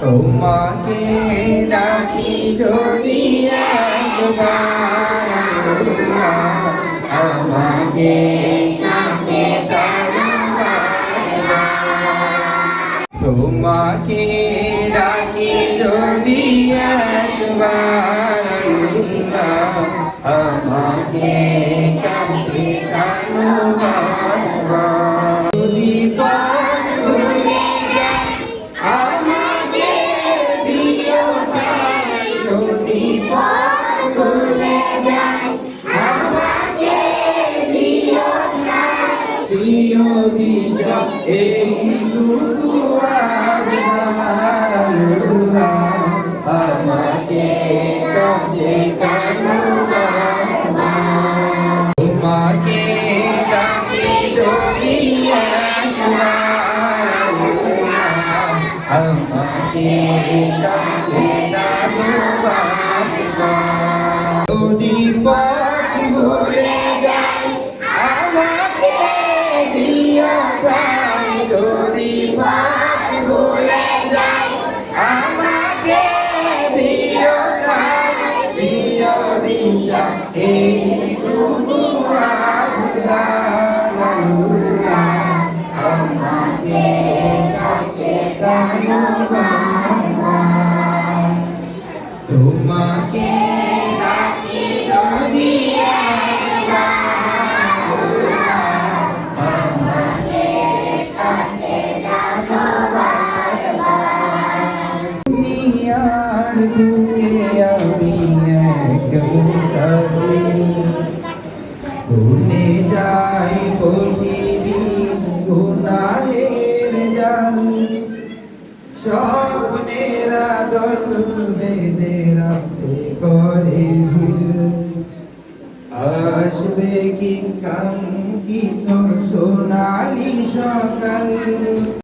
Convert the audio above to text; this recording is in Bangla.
তোমাকে ডাকি যদি একবার আমাকে কাছে তোমাকে ডাকি যদি একবার আমাকে কাছে যদি পথ ভুলে যাই আমাকে দিও ঠাই যদি পথ ভুলে যাই আমাকে দিও ঠাই দিও দিশা এইটুকু আমাকে কাছে তোমাকে ডাকি যদি আমাকে কাছে যদি পথ ভুলে যাই আমাকে দিও ঠাই যদি পথ ভুলে যাই আমাকে দিও ঠাই দিও দিশা এইটুকু আমাকে কাছে তোমাকে ডাকি যদি আমাকে কাছে দুনিয়ার বুকে আমি এক মুসাফির ভুলে যাই প্রতিদিন গুনাহের জাল স্বপ্নের আদল বেঁধে রাখতে করে আসবে কি কাঙ্ক্ষিত সোনালি সকাল